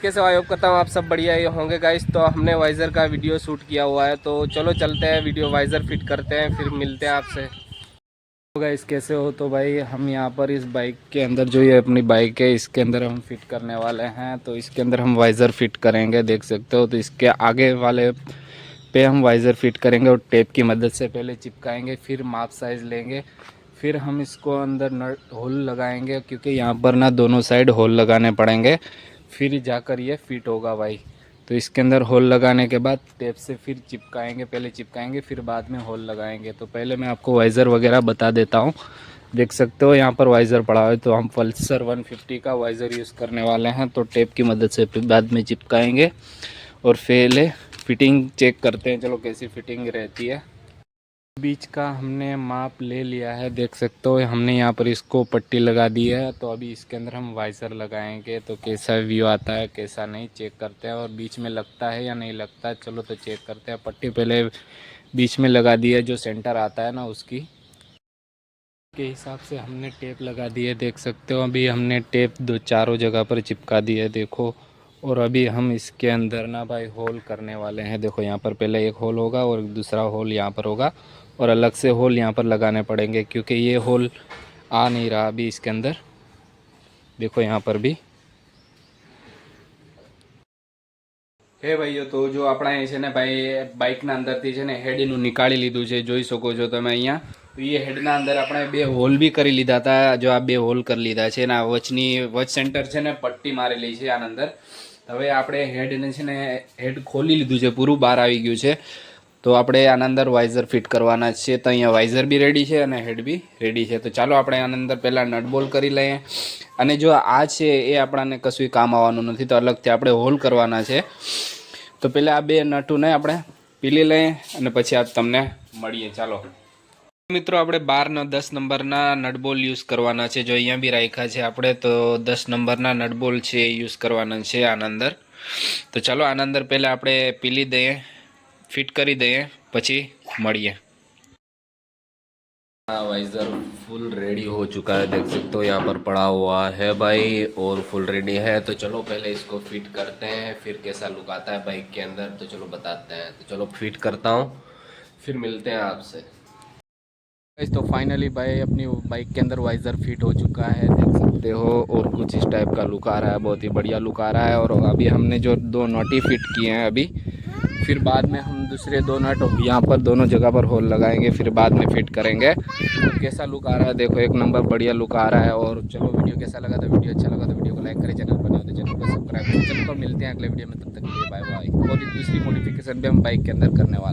कैसे हो? I hope करता हूँ आप सब बढ़िया ही होंगे गाइस। तो हमने वाइज़र का वीडियो शूट किया हुआ है, तो चलो चलते हैं वीडियो वाइज़र फिट करते हैं, फिर मिलते हैं आपसे। तो गाइस कैसे हो? तो भाई हम यहाँ पर इस बाइक के अंदर, जो ये अपनी बाइक है इसके अंदर हम फिट करने वाले हैं। तो इसके अंदर हम वाइज़र फिट करेंगे, देख सकते हो। तो इसके आगे वाले पे हम वाइज़र फिट करेंगे और टेप की मदद से पहले चिपकाएंगे, फिर माप साइज़ लेंगे, फिर हम इसको अंदर नट होल लगाएंगे, क्योंकि यहाँ पर ना दोनों साइड होल लगाने पड़ेंगे, फिर जाकर ये फिट होगा भाई। तो इसके अंदर होल लगाने के बाद टेप से फिर चिपकाएंगे, पहले चिपकाएंगे फिर बाद में होल लगाएंगे। तो पहले मैं आपको वाइज़र वगैरह बता देता हूँ। देख सकते हो यहाँ पर वाइज़र पड़ा है, तो हम पल्सर 150 का वाइज़र यूज़ करने वाले हैं। तो टेप की मदद से फिर बाद में चिपकाएंगे और पहले फिटिंग चेक करते हैं, चलो कैसी फिटिंग रहती है। बीच का हमने माप ले लिया है, देख सकते हो। हमने यहाँ पर इसको पट्टी लगा दी है। तो अभी इसके अंदर हम वाइज़र लगाएंगे, तो कैसा व्यू आता है कैसा नहीं चेक करते हैं, और बीच में लगता है या नहीं लगता है, चलो तो चेक करते हैं। पट्टी पहले बीच में लगा दी है, जो सेंटर आता है ना उसकी के हिसाब से हमने टेप लगा दी है, देख सकते हो। अभी हमने टेप दो चारों जगह पर चिपका दी है, देखो। और अभी हम इसके अंदर ना भाई होल करने वाले हैं। देखो यहाँ पर पहले एक होल होगा और दूसरा होल यहाँ पर होगा, और अलग से होल यहाँ पर लगाने पड़ेंगे, क्योंकि ये होल आ नहीं रहा अभी इसके अंदर। देखो यहाँ पर भी હે ભાઈઓ, તો જો આપણે છે ને ભાઈ બાઇકના અંદરથી છે ને હેડનું નીકાળી લીધું છે, જોઈ શકો છો તમે અહીંયા। તો એ હેડના અંદર આપણે બે હોલ બી કરી લીધા હતા, જો આ બે હોલ કરી લીધા છે ને આ વચની વચ સેન્ટર છે ને પટ્ટી મારેલી છે આના અંદર। હવે આપણે હેડને છે ને હેડ ખોલી લીધું છે, પૂરું બહાર આવી ગયું છે। તો આપણે આના અંદર વાઇઝર ફિટ કરવાના છે। તો અહીંયા વાઇઝર બી રેડી છે અને હેડ બી રેડી છે। તો ચાલો આપણે આના અંદર પહેલાં નટ બોલ કરી લઈએ। અને જો આ છે એ આપણાને કશું કામ આવવાનું નથી, તો અલગથી આપણે હોલ કરવાના છે। તો પહેલાં આ બે નટુને આપણે પીલી લઈએ અને પછી આ તમને મળીએ, ચાલો મિત્રો। આપણે 12 10 નંબરના નટબોલ યુઝ કરવાના છે, જો અહીંયા બી રાખ્યા છે આપણે। તો 10 નંબરના નટબોલ છે એ યુઝ કરવાના છે આના અંદર। તો ચાલો આના અંદર પહેલાં આપણે પીલી દઈએ, फिट કરી દઈએ, પછી મળીએ। वाइजर फुल रेडी हो चुका है, देख सकते हो यहाँ पर पड़ा हुआ है भाई, और फुल रेडी है। तो चलो पहले इसको फिट करते हैं, फिर कैसा लुक आता है बाइक के अंदर तो चलो बताते हैं। तो चलो फिट करता हूँ, फिर मिलते हैं आपसे। तो फाइनली भाई अपनी बाइक के अंदर वाइज़र फिट हो चुका है, देख सकते हो। और कुछ इस टाइप का लुक आ रहा है, बहुत ही बढ़िया लुक आ रहा है। और अभी हमने जो दो नट फिट किए हैं अभी, फिर बाद में हम दूसरे दो नट यहाँ पर दोनों जगह पर होल लगाएंगे, फिर बाद में फिट करेंगे। तो कैसा लुक आ रहा है देखो, एक नंबर बढ़िया लुक आ रहा है। और चलो वीडियो कैसा लगा, तो वीडियो अच्छा लगा तो वीडियो को लाइक करें, चैनल पर नए हो तो चैनल को सब्सक्राइब करें। चलो तो मिलते हैं अगले वीडियो में, तब तक के लिए बाय बाय। और दूसरी मॉडिफिकेशन भी हम बाइक के अंदर करने वाले हैं।